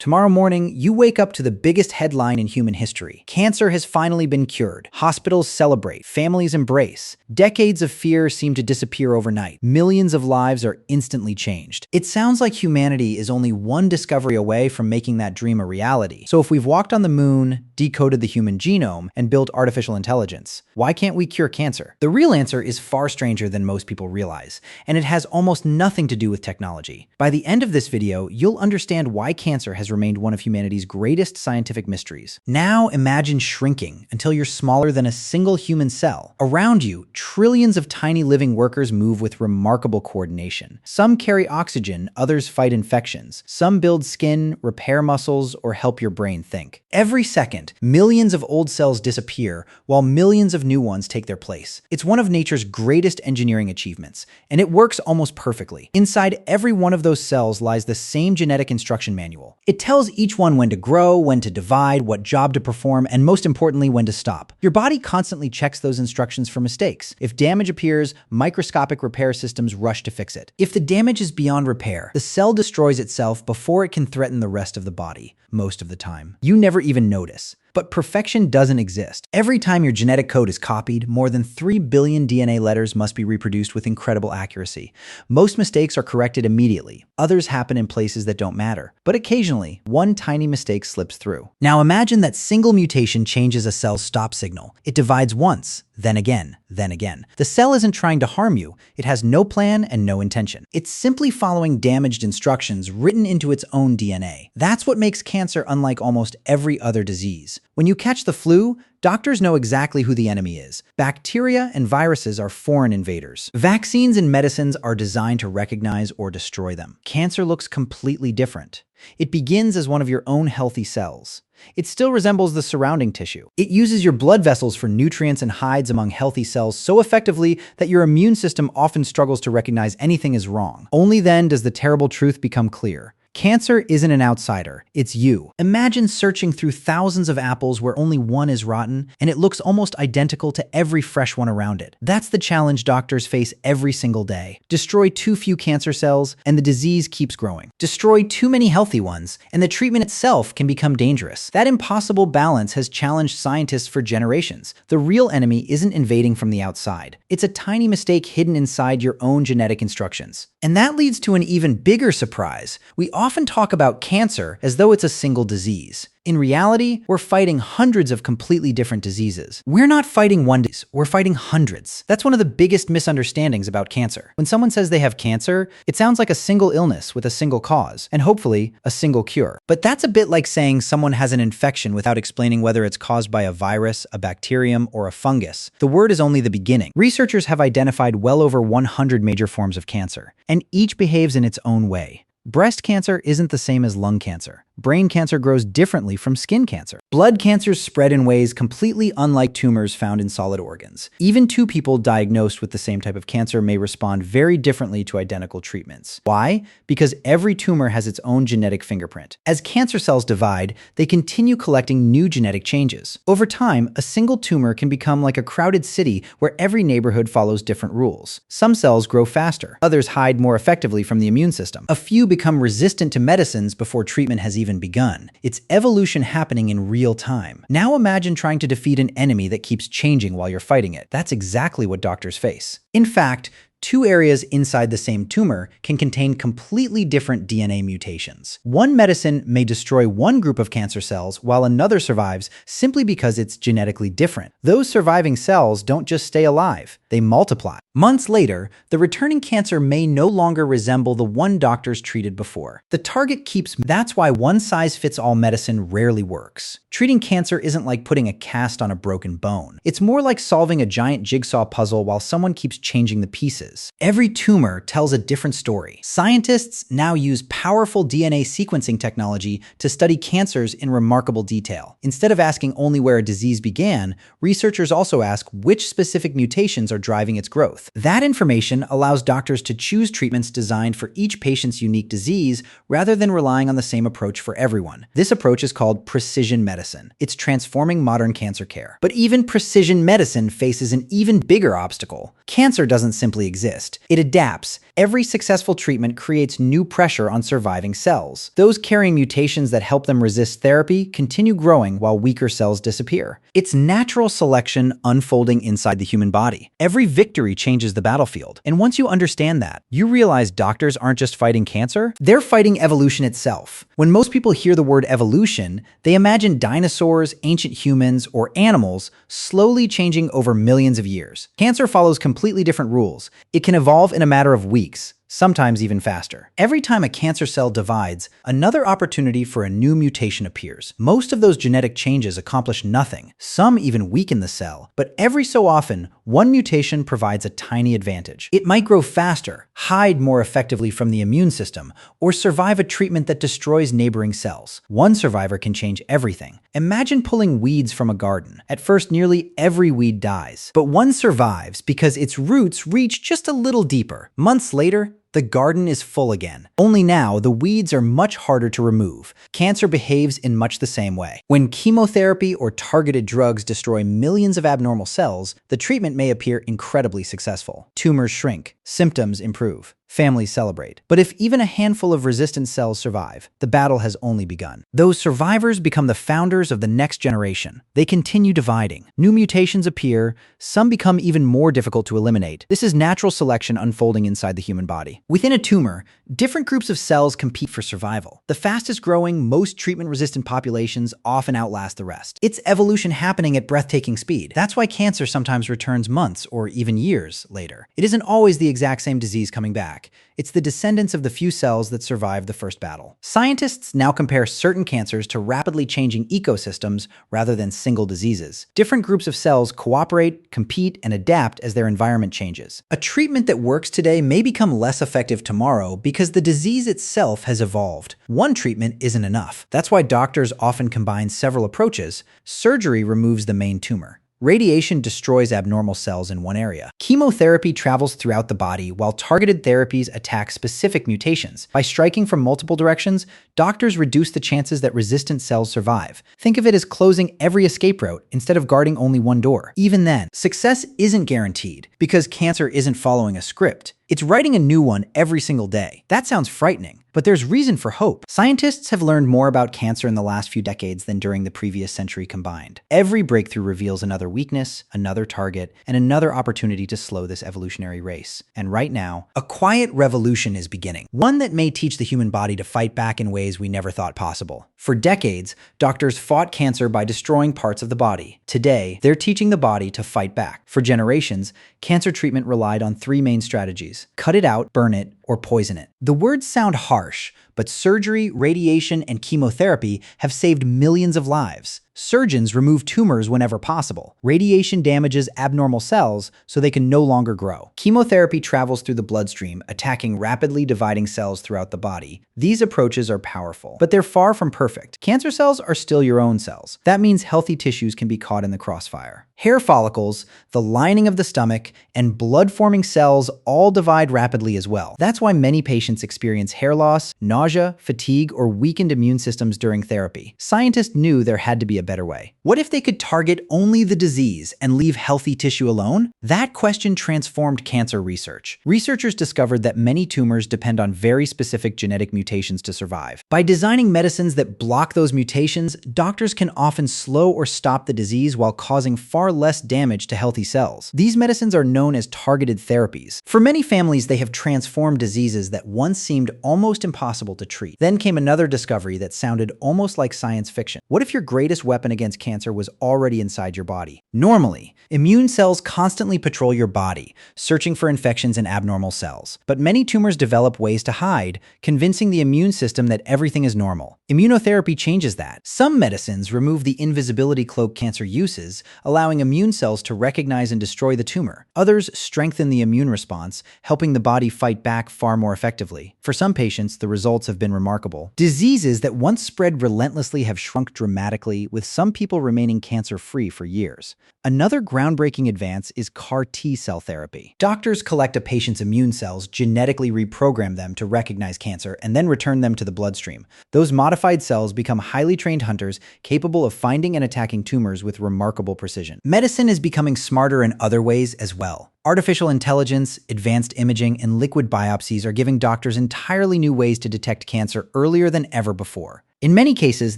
Tomorrow morning, you wake up to the biggest headline in human history. Cancer has finally been cured. Hospitals celebrate. Families embrace. Decades of fear seem to disappear overnight. Millions of lives are instantly changed. It sounds like humanity is only one discovery away from making that dream a reality. So if we've walked on the moon, decoded the human genome, and built artificial intelligence, why can't we cure cancer? The real answer is far stranger than most people realize, and it has almost nothing to do with technology. By the end of this video, you'll understand why cancer has remained one of humanity's greatest scientific mysteries. Now imagine shrinking until you're smaller than a single human cell. Around you, trillions of tiny living workers move with remarkable coordination. Some carry oxygen, others fight infections. Some build skin, repair muscles, or help your brain think. Every second, millions of old cells disappear while millions of new ones take their place. It's one of nature's greatest engineering achievements, and it works almost perfectly. Inside every one of those cells lies the same genetic instruction manual. It tells each one when to grow, when to divide, what job to perform, and most importantly, when to stop. Your body constantly checks those instructions for mistakes. If damage appears, microscopic repair systems rush to fix it. If the damage is beyond repair, the cell destroys itself before it can threaten the rest of the body, most of the time. You never even notice. But perfection doesn't exist. Every time your genetic code is copied, more than 3 billion DNA letters must be reproduced with incredible accuracy. Most mistakes are corrected immediately. Others happen in places that don't matter. But occasionally, one tiny mistake slips through. Now imagine that single mutation changes a cell's stop signal. It divides once, then again, then again. The cell isn't trying to harm you. It has no plan and no intention. It's simply following damaged instructions written into its own DNA. That's what makes cancer unlike almost every other disease. When you catch the flu, doctors know exactly who the enemy is. Bacteria and viruses are foreign invaders. Vaccines and medicines are designed to recognize or destroy them. Cancer looks completely different. It begins as one of your own healthy cells. It still resembles the surrounding tissue. It uses your blood vessels for nutrients and hides among healthy cells so effectively that your immune system often struggles to recognize anything as wrong. Only then does the terrible truth become clear. Cancer isn't an outsider, it's you. Imagine searching through thousands of apples where only one is rotten, and it looks almost identical to every fresh one around it. That's the challenge doctors face every single day. Destroy too few cancer cells, and the disease keeps growing. Destroy too many healthy ones, and the treatment itself can become dangerous. That impossible balance has challenged scientists for generations. The real enemy isn't invading from the outside. It's a tiny mistake hidden inside your own genetic instructions. And that leads to an even bigger surprise. We often talk about cancer as though it's a single disease. In reality, we're fighting hundreds of completely different diseases. We're not fighting one disease, we're fighting hundreds. That's one of the biggest misunderstandings about cancer. When someone says they have cancer, it sounds like a single illness with a single cause, and hopefully a single cure. But that's a bit like saying someone has an infection without explaining whether it's caused by a virus, a bacterium, or a fungus. The word is only the beginning. Researchers have identified well over 100 major forms of cancer, and each behaves in its own way. Breast cancer isn't the same as lung cancer. Brain cancer grows differently from skin cancer. Blood cancers spread in ways completely unlike tumors found in solid organs. Even two people diagnosed with the same type of cancer may respond very differently to identical treatments. Why? Because every tumor has its own genetic fingerprint. As cancer cells divide, they continue collecting new genetic changes. Over time, a single tumor can become like a crowded city where every neighborhood follows different rules. Some cells grow faster. Others hide more effectively from the immune system. A few become resistant to medicines before treatment has even begun. It's evolution happening in real time. Now imagine trying to defeat an enemy that keeps changing while you're fighting it. That's exactly what doctors face. In fact, two areas inside the same tumor can contain completely different DNA mutations. One medicine may destroy one group of cancer cells while another survives simply because it's genetically different. Those surviving cells don't just stay alive, they multiply. Months later, the returning cancer may no longer resemble the one doctors treated before. The target keeps. That's why one-size-fits-all medicine rarely works. Treating cancer isn't like putting a cast on a broken bone. It's more like solving a giant jigsaw puzzle while someone keeps changing the pieces. Every tumor tells a different story. Scientists now use powerful DNA sequencing technology to study cancers in remarkable detail. Instead of asking only where a disease began, researchers also ask which specific mutations are driving its growth. That information allows doctors to choose treatments designed for each patient's unique disease rather than relying on the same approach for everyone. This approach is called precision medicine. It's transforming modern cancer care. But even precision medicine faces an even bigger obstacle. Cancer doesn't simply exist. exist. It adapts. Every successful treatment creates new pressure on surviving cells. Those carrying mutations that help them resist therapy continue growing while weaker cells disappear. It's natural selection unfolding inside the human body. Every victory changes the battlefield. And once you understand that, you realize doctors aren't just fighting cancer, they're fighting evolution itself. When most people hear the word evolution, they imagine dinosaurs, ancient humans, or animals slowly changing over millions of years. Cancer follows completely different rules. It can evolve in a matter of weeks, sometimes even faster. Every time a cancer cell divides, another opportunity for a new mutation appears. Most of those genetic changes accomplish nothing. Some even weaken the cell, but every so often, one mutation provides a tiny advantage. It might grow faster, hide more effectively from the immune system, or survive a treatment that destroys neighboring cells. One survivor can change everything. Imagine pulling weeds from a garden. At first, nearly every weed dies, but one survives because its roots reach just a little deeper. Months later, the garden is full again. Only now, the weeds are much harder to remove. Cancer behaves in much the same way. When chemotherapy or targeted drugs destroy millions of abnormal cells, the treatment may appear incredibly successful. Tumors shrink, symptoms improve, families celebrate. But if even a handful of resistant cells survive, the battle has only begun. Those survivors become the founders of the next generation. They continue dividing. New mutations appear, some become even more difficult to eliminate. This is natural selection unfolding inside the human body. Within a tumor, different groups of cells compete for survival. The fastest growing, most treatment-resistant populations often outlast the rest. It's evolution happening at breathtaking speed. That's why cancer sometimes returns months or even years later. It isn't always the exact same disease coming back. It's the descendants of the few cells that survived the first battle. Scientists now compare certain cancers to rapidly changing ecosystems rather than single diseases. Different groups of cells cooperate, compete, and adapt as their environment changes. A treatment that works today may become less effective tomorrow because the disease itself has evolved. One treatment isn't enough. That's why doctors often combine several approaches. Surgery removes the main tumor. Radiation destroys abnormal cells in one area. Chemotherapy travels throughout the body, while targeted therapies attack specific mutations. By striking from multiple directions, doctors reduce the chances that resistant cells survive. Think of it as closing every escape route instead of guarding only one door. Even then, success isn't guaranteed because cancer isn't following a script. It's writing a new one every single day. That sounds frightening, but there's reason for hope. Scientists have learned more about cancer in the last few decades than during the previous century combined. Every breakthrough reveals another weakness, another target, and another opportunity to slow this evolutionary race. And right now, a quiet revolution is beginning. One that may teach the human body to fight back in ways we never thought possible. For decades, doctors fought cancer by destroying parts of the body. Today, they're teaching the body to fight back. For generations, cancer treatment relied on three main strategies: cut it out, burn it, or poison it. The words sound harsh, but surgery, radiation, and chemotherapy have saved millions of lives. Surgeons remove tumors whenever possible. Radiation damages abnormal cells so they can no longer grow. Chemotherapy travels through the bloodstream, attacking rapidly dividing cells throughout the body. These approaches are powerful, but they're far from perfect. Cancer cells are still your own cells. That means healthy tissues can be caught in the crossfire. Hair follicles, the lining of the stomach, and blood-forming cells all divide rapidly as well. That's why many patients experience hair loss, nausea, fatigue, or weakened immune systems during therapy. Scientists knew there had to be a better way. What if they could target only the disease and leave healthy tissue alone? That question transformed cancer research. Researchers discovered that many tumors depend on very specific genetic mutations to survive. By designing medicines that block those mutations, doctors can often slow or stop the disease while causing far less damage to healthy cells. These medicines are known as targeted therapies. For many families, they have transformed diseases that once seemed almost impossible to treat. Then came another discovery that sounded almost like science fiction. What if your greatest weapon against cancer was already inside your body? Normally, immune cells constantly patrol your body, searching for infections and abnormal cells. But many tumors develop ways to hide, convincing the immune system that everything is normal. Immunotherapy changes that. Some medicines remove the invisibility cloak cancer uses, allowing immune cells to recognize and destroy the tumor. Others strengthen the immune response, helping the body fight back far more effectively. For some patients, the results have been remarkable. Diseases that once spread relentlessly have shrunk dramatically, with some people remaining cancer-free for years. Another groundbreaking advance is CAR T-cell therapy. Doctors collect a patient's immune cells, genetically reprogram them to recognize cancer, and then return them to the bloodstream. Those modified cells become highly trained hunters capable of finding and attacking tumors with remarkable precision. Medicine is becoming smarter in other ways as well. Artificial intelligence, advanced imaging, and liquid biopsies are giving doctors entirely new ways to detect cancer earlier than ever before. In many cases,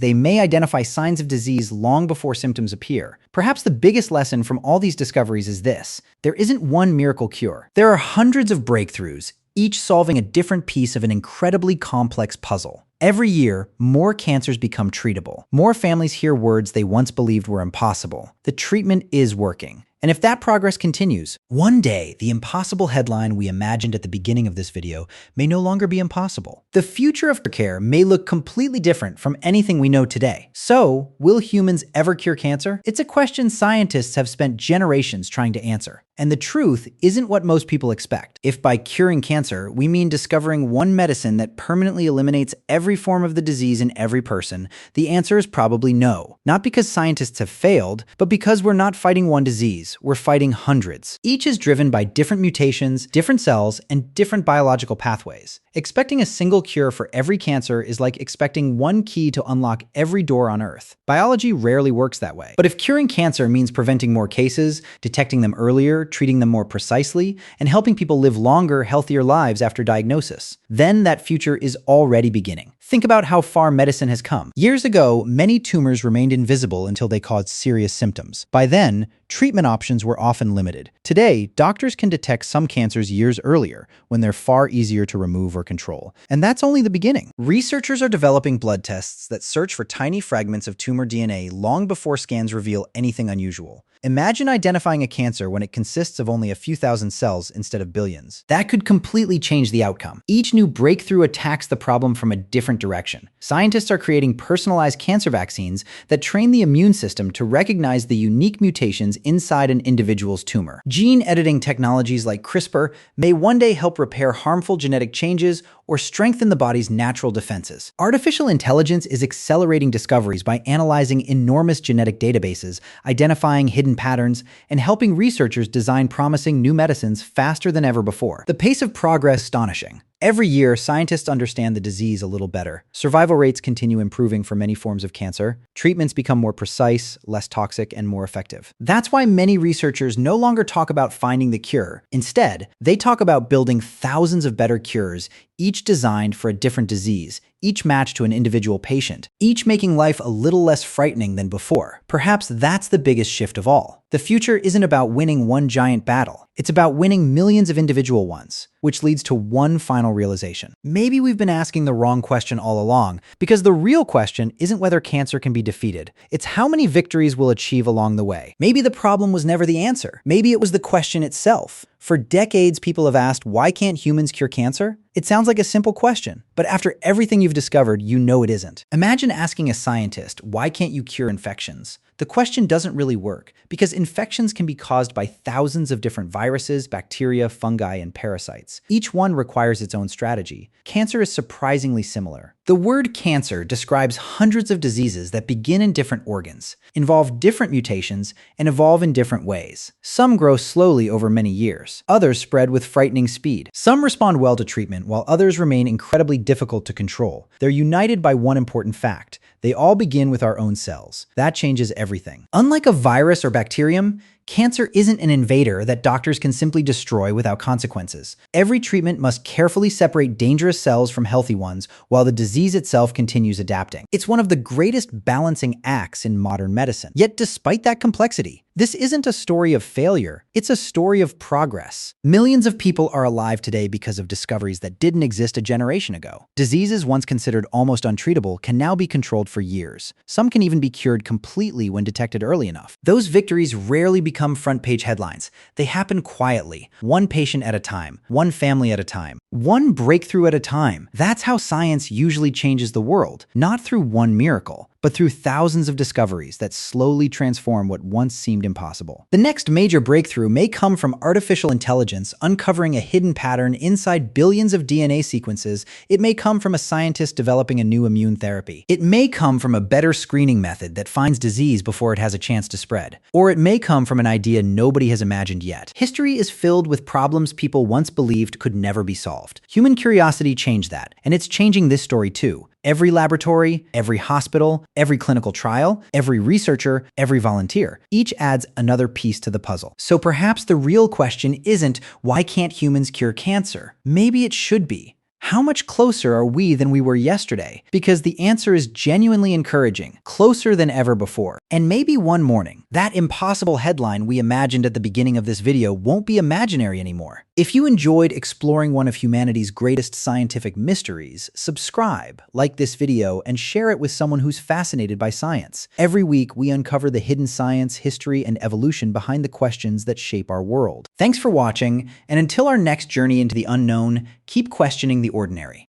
they may identify signs of disease long before symptoms appear. Perhaps the biggest lesson from all these discoveries is this: there isn't one miracle cure. There are hundreds of breakthroughs, each solving a different piece of an incredibly complex puzzle. Every year, more cancers become treatable. More families hear words they once believed were impossible. The treatment is working. And if that progress continues, one day, the impossible headline we imagined at the beginning of this video may no longer be impossible. The future of care may look completely different from anything we know today. So, will humans ever cure cancer? It's a question scientists have spent generations trying to answer. And the truth isn't what most people expect. If by curing cancer, we mean discovering one medicine that permanently eliminates every form of the disease in every person, the answer is probably no. Not because scientists have failed, but because we're not fighting one disease, we're fighting hundreds. Each is driven by different mutations, different cells, and different biological pathways. Expecting a single cure for every cancer is like expecting one key to unlock every door on Earth. Biology rarely works that way. But if curing cancer means preventing more cases, detecting them earlier, treating them more precisely, and helping people live longer, healthier lives after diagnosis, then that future is already beginning. Think about how far medicine has come. Years ago, many tumors remained invisible until they caused serious symptoms. By then, treatment options were often limited. Today, doctors can detect some cancers years earlier, when they're far easier to remove or control. And that's only the beginning. Researchers are developing blood tests that search for tiny fragments of tumor DNA long before scans reveal anything unusual. Imagine identifying a cancer when it consists of only a few thousand cells instead of billions. That could completely change the outcome. Each new breakthrough attacks the problem from a different direction. Scientists are creating personalized cancer vaccines that train the immune system to recognize the unique mutations inside an individual's tumor. Gene editing technologies like CRISPR may one day help repair harmful genetic changes or strengthen the body's natural defenses. Artificial intelligence is accelerating discoveries by analyzing enormous genetic databases, identifying hidden patterns, and helping researchers design promising new medicines faster than ever before. The pace of progress is astonishing. Every year, scientists understand the disease a little better. Survival rates continue improving for many forms of cancer. Treatments become more precise, less toxic, and more effective. That's why many researchers no longer talk about finding the cure. Instead, they talk about building thousands of better cures, each designed for a different disease, each matched to an individual patient, each making life a little less frightening than before. Perhaps that's the biggest shift of all. The future isn't about winning one giant battle. It's about winning millions of individual ones, which leads to one final realization. Maybe we've been asking the wrong question all along, because the real question isn't whether cancer can be defeated. It's how many victories we'll achieve along the way. Maybe the problem was never the answer. Maybe it was the question itself. For decades, people have asked, why can't humans cure cancer? It sounds like a simple question, but after everything you've discovered, you know it isn't. Imagine asking a scientist, why can't you cure infections? The question doesn't really work, because infections can be caused by thousands of different viruses, bacteria, fungi, and parasites. Each one requires its own strategy. Cancer is surprisingly similar. The word cancer describes hundreds of diseases that begin in different organs, involve different mutations, and evolve in different ways. Some grow slowly over many years. Others spread with frightening speed. Some respond well to treatment, while others remain incredibly difficult to control. They're united by one important fact. They all begin with our own cells. That changes everything. Unlike a virus or bacterium, cancer isn't an invader that doctors can simply destroy without consequences. Every treatment must carefully separate dangerous cells from healthy ones, while the disease itself continues adapting. It's one of the greatest balancing acts in modern medicine. Yet despite that complexity, this isn't a story of failure, it's a story of progress. Millions of people are alive today because of discoveries that didn't exist a generation ago. Diseases once considered almost untreatable can now be controlled for years. Some can even be cured completely when detected early enough. Those victories rarely become front-page headlines. They happen quietly, one patient at a time, one family at a time, one breakthrough at a time. That's how science usually changes the world, not through one miracle, but through thousands of discoveries that slowly transform what once seemed impossible. The next major breakthrough may come from artificial intelligence uncovering a hidden pattern inside billions of DNA sequences. It may come from a scientist developing a new immune therapy. It may come from a better screening method that finds disease before it has a chance to spread. Or it may come from an idea nobody has imagined yet. History is filled with problems people once believed could never be solved. Human curiosity changed that, and it's changing this story too. Every laboratory, every hospital, every clinical trial, every researcher, every volunteer. Each adds another piece to the puzzle. So perhaps the real question isn't, why can't humans cure cancer? Maybe it should be, how much closer are we than we were yesterday? Because the answer is genuinely encouraging, closer than ever before. And maybe one morning, that impossible headline we imagined at the beginning of this video won't be imaginary anymore. If you enjoyed exploring one of humanity's greatest scientific mysteries, subscribe, like this video, and share it with someone who's fascinated by science. Every week, we uncover the hidden science, history, and evolution behind the questions that shape our world. Thanks for watching, and until our next journey into the unknown, keep questioning the ordinary.